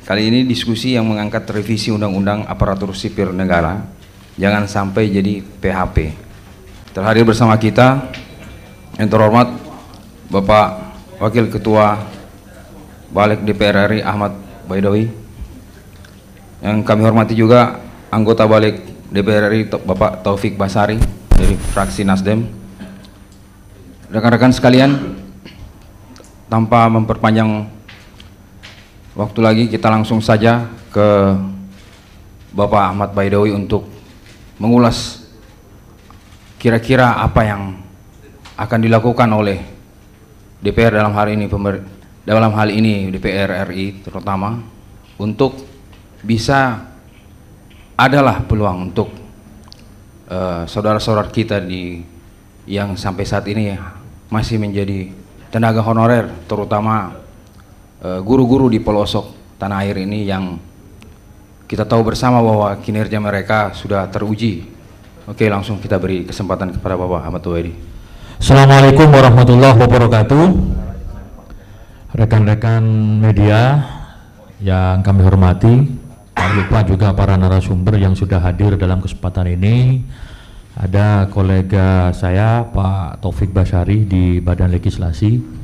Kali ini diskusi yang mengangkat revisi Undang-Undang Aparatur Sipil Negara, jangan sampai jadi PHP. Terhadir bersama kita yang terhormat Bapak Wakil Ketua Balik DPR RI Ahmad Baidowi, yang kami hormati juga anggota Balik DPR RI Bapak Taufik Basari dari fraksi Nasdem. Rekan-rekan sekalian, tanpa memperpanjang waktu lagi, kita langsung saja ke Bapak Ahmad Baidowi untuk mengulas kira-kira apa yang akan dilakukan oleh DPR dalam hal ini DPR RI terutama, untuk bisa adalah peluang untuk saudara-saudara kita yang sampai saat ini masih menjadi tenaga honorer, terutama guru-guru di pelosok tanah air ini yang kita tahu bersama bahwa kinerja mereka sudah teruji. Oke, langsung kita beri kesempatan kepada Bapak Ahmad Baidowi. Assalamualaikum warahmatullahi wabarakatuh. Rekan-rekan media yang kami hormati, jangan lupa juga para narasumber yang sudah hadir dalam kesempatan ini. Ada kolega saya Pak Taufik Basari di Badan Legislasi,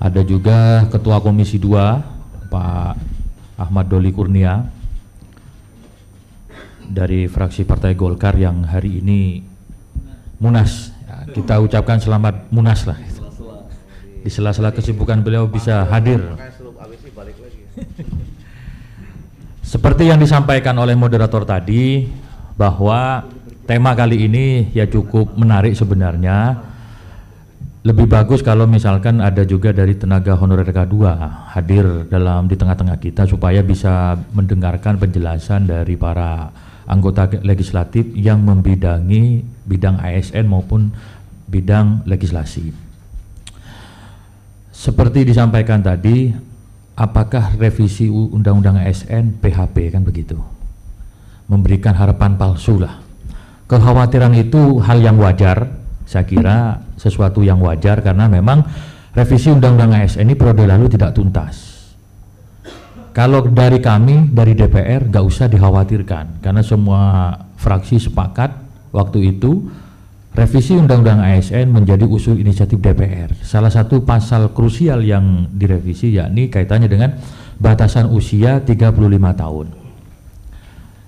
ada juga Ketua Komisi 2 Pak Ahmad Doli Kurnia dari fraksi Partai Golkar yang hari ini munas. Ya, kita ucapkan selamat munas lah. Di sela-sela kesibukan beliau bisa hadir. Seperti yang disampaikan oleh moderator tadi, bahwa tema kali ini ya cukup menarik sebenarnya. Lebih bagus kalau misalkan ada juga dari tenaga honorer K2 hadir di tengah-tengah kita, supaya bisa mendengarkan penjelasan dari para anggota legislatif yang membidangi bidang ASN maupun bidang legislasi. Seperti disampaikan tadi, apakah revisi Undang-Undang ASN PHP, kan begitu? Memberikan harapan palsu lah. Kekhawatiran itu hal yang wajar, saya kira sesuatu yang wajar, karena memang revisi Undang-Undang ASN ini periode lalu tidak tuntas. Kalau dari kami, dari DPR, gak usah dikhawatirkan, karena semua fraksi sepakat waktu itu revisi Undang-Undang ASN menjadi usul inisiatif DPR. Salah satu pasal krusial yang direvisi yakni kaitannya dengan batasan usia 35 tahun.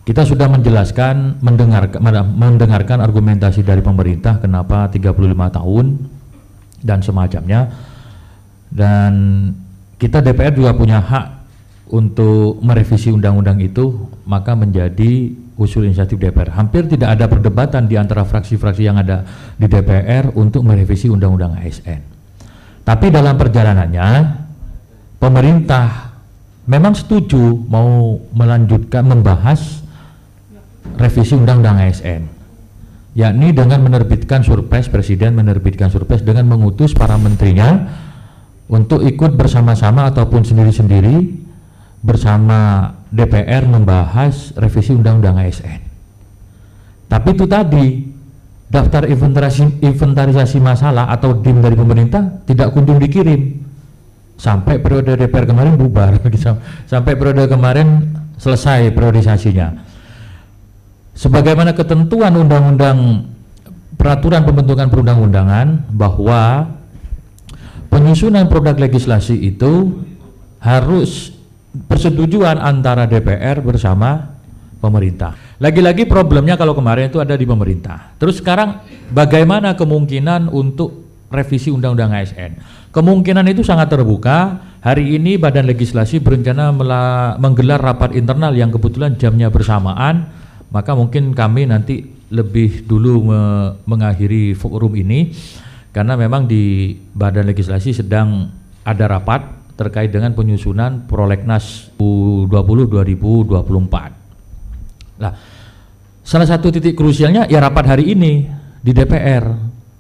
Kita sudah menjelaskan, mendengarkan argumentasi dari pemerintah kenapa 35 tahun dan semacamnya, dan kita DPR juga punya hak untuk merevisi undang-undang itu, maka menjadi usul inisiatif DPR. Hampir tidak ada perdebatan di antara fraksi-fraksi yang ada di DPR untuk merevisi undang-undang ASN. Tapi dalam perjalanannya, pemerintah memang setuju mau melanjutkan membahas revisi Undang-Undang ASN, yakni dengan menerbitkan surpres, Presiden menerbitkan surpres dengan mengutus para menterinya untuk ikut bersama-sama ataupun sendiri-sendiri bersama DPR membahas revisi Undang-Undang ASN. Tapi itu tadi, daftar inventarisasi masalah atau DIM dari pemerintah tidak kunjung dikirim sampai periode DPR kemarin bubar, sampai periode kemarin selesai priorisasinya. Sebagaimana ketentuan undang-undang peraturan pembentukan perundang-undangan bahwa penyusunan produk legislasi itu harus persetujuan antara DPR bersama pemerintah. Lagi-lagi problemnya kalau kemarin itu ada di pemerintah. Terus sekarang bagaimana kemungkinan untuk revisi Undang-Undang ASN? Kemungkinan itu sangat terbuka. Hari ini Badan Legislasi berencana menggelar rapat internal yang kebetulan jamnya bersamaan. Maka mungkin kami nanti lebih dulu mengakhiri forum ini, karena memang di Badan Legislasi sedang ada rapat terkait dengan penyusunan Prolegnas U20 2024. Nah, salah satu titik krusialnya ya rapat hari ini di DPR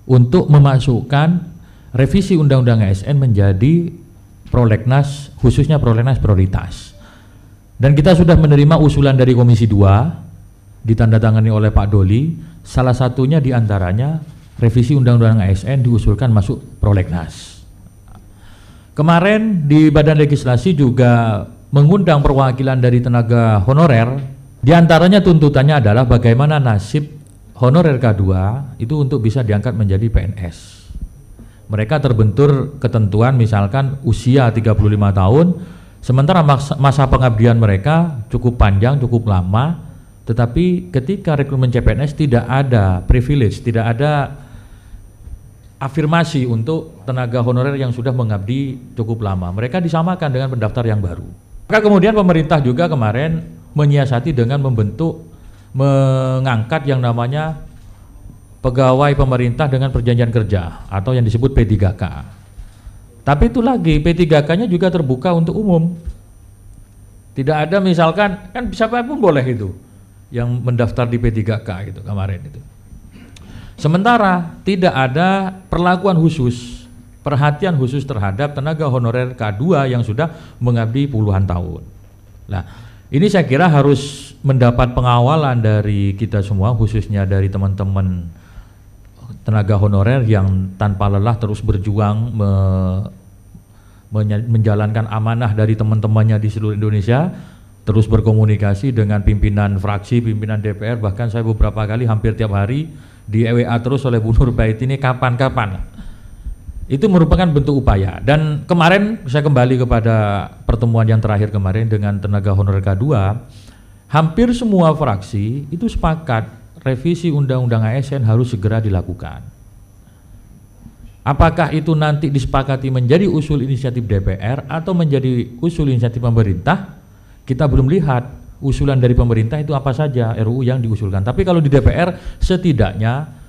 untuk memasukkan revisi Undang-Undang ASN menjadi Prolegnas, khususnya Prolegnas prioritas. Dan kita sudah menerima usulan dari Komisi 2 ditandatangani oleh Pak Doli, salah satunya diantaranya revisi Undang-Undang ASN diusulkan masuk Prolegnas. Kemarin di Badan Legislasi juga mengundang perwakilan dari tenaga honorer, diantaranya tuntutannya adalah bagaimana nasib honorer K2 itu untuk bisa diangkat menjadi PNS. Mereka terbentur ketentuan misalkan usia 35 tahun, sementara masa pengabdian mereka cukup panjang, cukup lama, tetapi ketika rekrutmen CPNS tidak ada privilege, tidak ada afirmasi untuk tenaga honorer yang sudah mengabdi cukup lama. Mereka disamakan dengan pendaftar yang baru. Maka kemudian pemerintah juga kemarin menyiasati dengan mengangkat yang namanya pegawai pemerintah dengan perjanjian kerja atau yang disebut P3K. Tapi itu lagi, P3K-nya juga terbuka untuk umum. Tidak ada misalkan, kan siapapun boleh itu yang mendaftar di P3K itu kemarin itu. Sementara tidak ada perlakuan khusus, perhatian khusus terhadap tenaga honorer K2 yang sudah mengabdi puluhan tahun. Nah, ini saya kira harus mendapat pengawalan dari kita semua, khususnya dari teman-teman tenaga honorer yang tanpa lelah terus berjuang menjalankan amanah dari teman-temannya di seluruh Indonesia, terus berkomunikasi dengan pimpinan fraksi, pimpinan DPR, bahkan saya beberapa kali hampir tiap hari di WA terus oleh Bu Nur Bait ini kapan-kapan. Itu merupakan bentuk upaya. Dan kemarin saya kembali kepada pertemuan yang terakhir kemarin dengan tenaga honorer K2, hampir semua fraksi itu sepakat revisi Undang-Undang ASN harus segera dilakukan. Apakah itu nanti disepakati menjadi usul inisiatif DPR atau menjadi usul inisiatif pemerintah, kita belum lihat usulan dari pemerintah itu apa saja RUU yang diusulkan. Tapi kalau di DPR setidaknya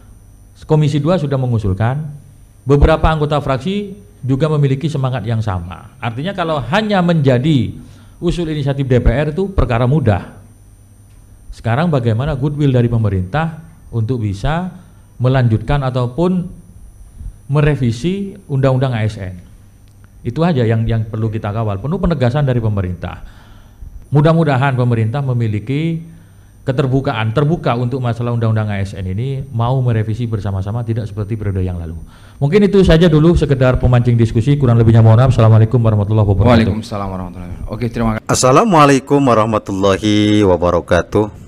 Komisi 2 sudah mengusulkan, beberapa anggota fraksi juga memiliki semangat yang sama. Artinya kalau hanya menjadi usul inisiatif DPR itu perkara mudah. Sekarang bagaimana goodwill dari pemerintah untuk bisa melanjutkan ataupun merevisi Undang-Undang ASN. Itu aja yang perlu kita kawal, penuh penegasan dari pemerintah. Mudah-mudahan pemerintah memiliki keterbukaan, terbuka untuk masalah Undang-Undang ASN ini, mau merevisi bersama-sama, tidak seperti periode yang lalu. Mungkin itu saja dulu, sekedar pemancing diskusi, kurang lebihnya mohon maaf. Assalamualaikum warahmatullahi wabarakatuh. Waalaikumsalam warahmatullahi wabarakatuh. Oke, terima kasih. Assalamualaikum warahmatullahi wabarakatuh.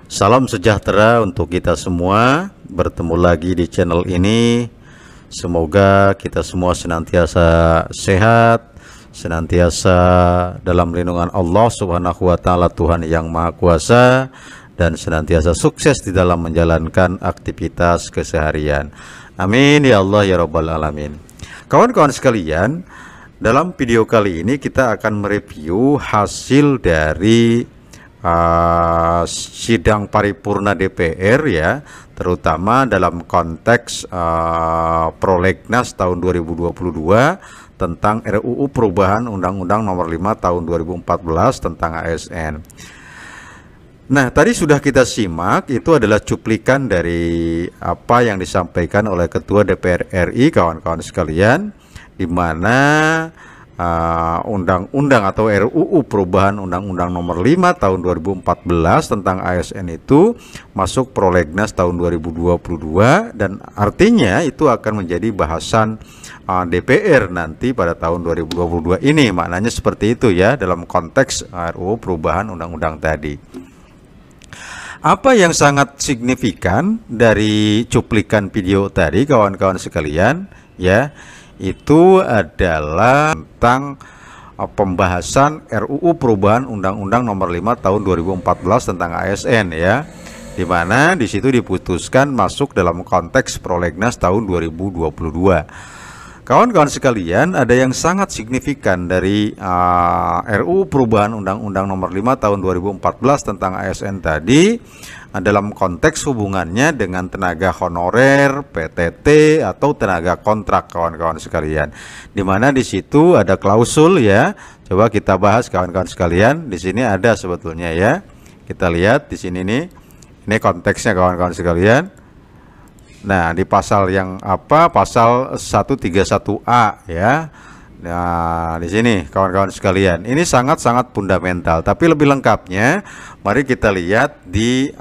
Salam sejahtera untuk kita semua. Bertemu lagi di channel ini. Semoga kita semua senantiasa sehat, senantiasa dalam lindungan Allah Subhanahu wa Ta'ala, Tuhan yang Maha Kuasa, dan senantiasa sukses di dalam menjalankan aktivitas keseharian. Amin ya Allah ya Rabbal Alamin. Kawan-kawan sekalian, dalam video kali ini kita akan mereview hasil dari sidang paripurna DPR ya, terutama dalam konteks Prolegnas tahun 2022 tentang RUU perubahan Undang-Undang Nomor 5 Tahun 2014 tentang ASN. Nah, tadi sudah kita simak, itu adalah cuplikan dari apa yang disampaikan oleh Ketua DPR RI, kawan-kawan sekalian, di mana undang-undang atau RUU perubahan Undang-Undang Nomor 5 Tahun 2014 tentang ASN itu masuk Prolegnas tahun 2022, dan artinya itu akan menjadi bahasan DPR nanti pada tahun 2022 ini. Maknanya seperti itu ya, dalam konteks RUU perubahan undang-undang tadi. Apa yang sangat signifikan dari cuplikan video tadi, kawan-kawan sekalian ya, itu adalah tentang pembahasan RUU perubahan Undang-Undang Nomor 5 Tahun 2014 tentang ASN ya, di mana di situ diputuskan masuk dalam konteks Prolegnas tahun 2022. Kawan-kawan sekalian, ada yang sangat signifikan dari RUU perubahan Undang-Undang Nomor 5 Tahun 2014 tentang ASN tadi, dalam konteks hubungannya dengan tenaga honorer, PTT atau tenaga kontrak, kawan-kawan sekalian. Di mana di situ ada klausul ya. Coba kita bahas, kawan-kawan sekalian. Di sini ada sebetulnya ya. Kita lihat di sini nih. Ini konteksnya, kawan-kawan sekalian. Nah, di pasal yang apa? Pasal 131A ya. Nah, di sini kawan-kawan sekalian, ini sangat-sangat fundamental. Tapi lebih lengkapnya, mari kita lihat di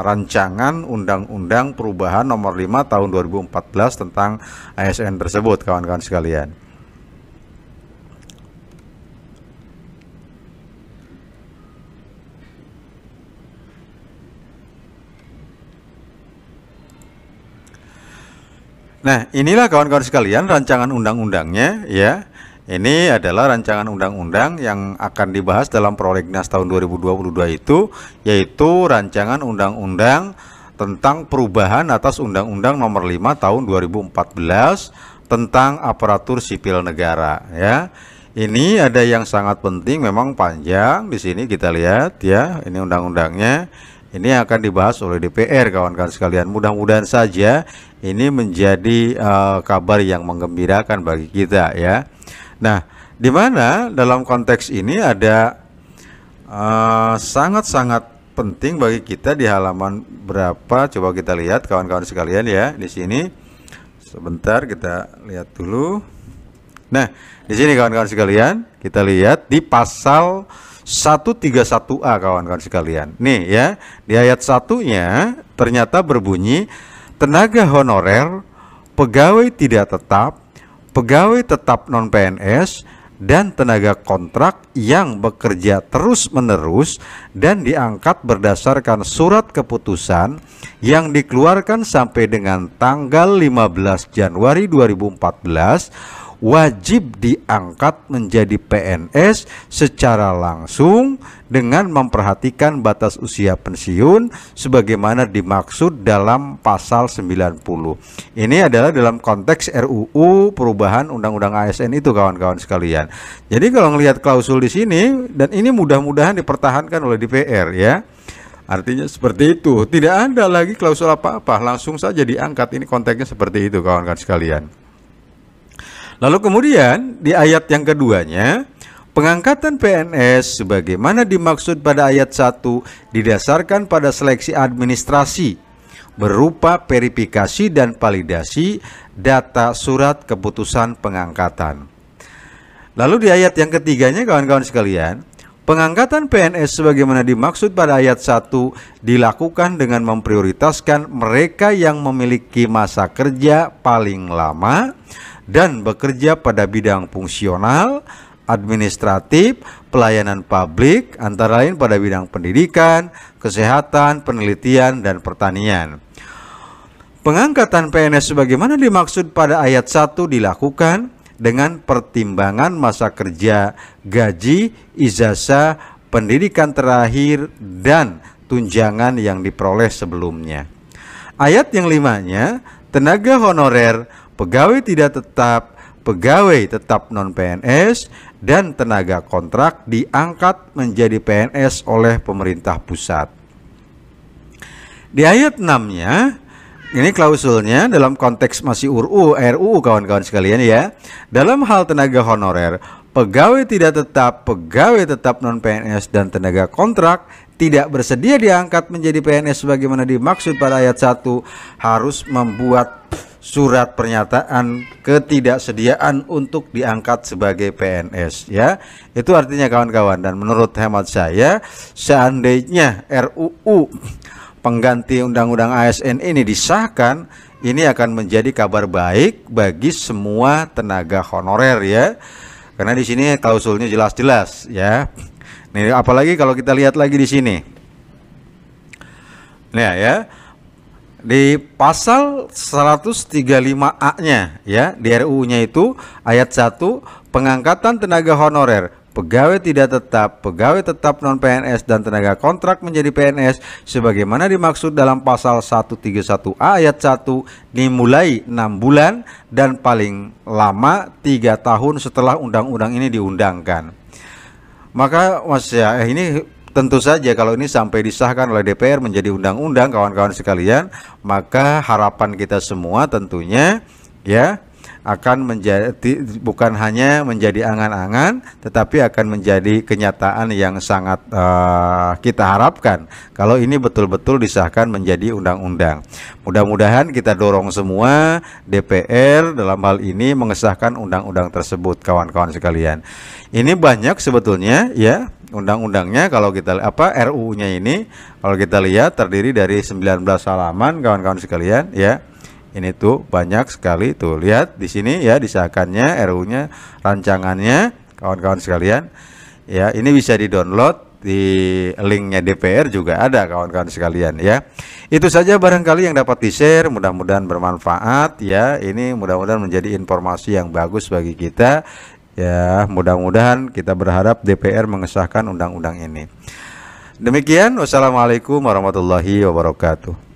rancangan Undang-Undang Perubahan Nomor 5 Tahun 2014 tentang ASN tersebut, kawan-kawan sekalian. Nah, inilah kawan-kawan sekalian rancangan undang-undangnya ya. Ini adalah rancangan undang-undang yang akan dibahas dalam Prolegnas tahun 2022 itu, yaitu rancangan undang-undang tentang perubahan atas Undang-Undang Nomor 5 Tahun 2014 tentang aparatur sipil negara ya. Ini ada yang sangat penting, memang panjang. Di sini kita lihat ya, ini undang-undangnya. Ini akan dibahas oleh DPR kawan-kawan sekalian. Mudah-mudahan saja ini menjadi kabar yang menggembirakan bagi kita ya. Nah, di mana dalam konteks ini ada sangat-sangat penting bagi kita di halaman berapa? Coba kita lihat kawan-kawan sekalian ya. Di sini sebentar kita lihat dulu. Nah, di sini kawan-kawan sekalian, kita lihat di pasal 131A kawan-kawan sekalian. Nih ya, di ayat 1-nya ternyata berbunyi tenaga honorer, pegawai tidak tetap, pegawai tetap non-PNS, dan tenaga kontrak yang bekerja terus-menerus dan diangkat berdasarkan surat keputusan yang dikeluarkan sampai dengan tanggal 15 Januari 2014 wajib diangkat menjadi PNS secara langsung dengan memperhatikan batas usia pensiun sebagaimana dimaksud dalam pasal 90. Ini adalah dalam konteks RUU perubahan Undang-Undang ASN itu kawan-kawan sekalian. Jadi kalau melihat klausul di sini, dan ini mudah-mudahan dipertahankan oleh DPR ya. Artinya seperti itu, tidak ada lagi klausul apa-apa, langsung saja diangkat. Ini konteksnya seperti itu kawan-kawan sekalian. Lalu kemudian di ayat yang keduanya, pengangkatan PNS sebagaimana dimaksud pada ayat 1 didasarkan pada seleksi administrasi berupa verifikasi dan validasi data surat keputusan pengangkatan. Lalu di ayat yang ketiganya kawan-kawan sekalian, pengangkatan PNS sebagaimana dimaksud pada ayat 1 dilakukan dengan memprioritaskan mereka yang memiliki masa kerja paling lama dan bekerja pada bidang fungsional, administratif, pelayanan publik, antara lain pada bidang pendidikan, kesehatan, penelitian, dan pertanian. Pengangkatan PNS sebagaimana dimaksud pada ayat 1 dilakukan dengan pertimbangan masa kerja, gaji, ijazah, pendidikan terakhir, dan tunjangan yang diperoleh sebelumnya. Ayat yang 5-nya, tenaga honorer, pegawai tidak tetap, pegawai tetap non-PNS, dan tenaga kontrak diangkat menjadi PNS oleh pemerintah pusat. Di ayat 6-nya, ini klausulnya dalam konteks masih RUU kawan-kawan sekalian ya. Dalam hal tenaga honorer, pegawai tidak tetap, pegawai tetap non-PNS, dan tenaga kontrak tidak bersedia diangkat menjadi PNS sebagaimana dimaksud pada ayat 1 harus membuat surat pernyataan ketidaksediaan untuk diangkat sebagai PNS ya. Itu artinya kawan-kawan, dan menurut hemat saya seandainya RUU pengganti Undang-Undang ASN ini disahkan, ini akan menjadi kabar baik bagi semua tenaga honorer ya. Karena di sini klausulnya jelas-jelas ya. Nih, apalagi kalau kita lihat lagi di sini. Nah ya, di pasal 135A-nya ya, di RUU-nya itu ayat 1, pengangkatan tenaga honorer, pegawai tidak tetap, pegawai tetap non-PNS, dan tenaga kontrak menjadi PNS sebagaimana dimaksud dalam pasal 131A ayat 1 dimulai 6 bulan dan paling lama 3 tahun setelah undang-undang ini diundangkan. Maka Mas ya, ini tentu saja kalau ini sampai disahkan oleh DPR menjadi undang-undang kawan-kawan sekalian, maka harapan kita semua tentunya ya akan menjadi bukan hanya menjadi angan-angan, tetapi akan menjadi kenyataan yang sangat kita harapkan kalau ini betul-betul disahkan menjadi undang-undang. Mudah-mudahan kita dorong semua DPR dalam hal ini mengesahkan undang-undang tersebut kawan-kawan sekalian. Ini banyak sebetulnya ya undang-undangnya, kalau kita RUU-nya ini kalau kita lihat terdiri dari 19 halaman kawan-kawan sekalian ya. Ini tuh banyak sekali tuh, lihat di sini ya disahkannya RUU-nya, rancangannya kawan-kawan sekalian. Ya, ini bisa di-download di linknya DPR juga ada kawan-kawan sekalian ya. Itu saja barangkali yang dapat di-share, mudah-mudahan bermanfaat ya. Ini mudah-mudahan menjadi informasi yang bagus bagi kita ya. Mudah-mudahan kita berharap DPR mengesahkan undang-undang ini. Demikian, wassalamualaikum warahmatullahi wabarakatuh.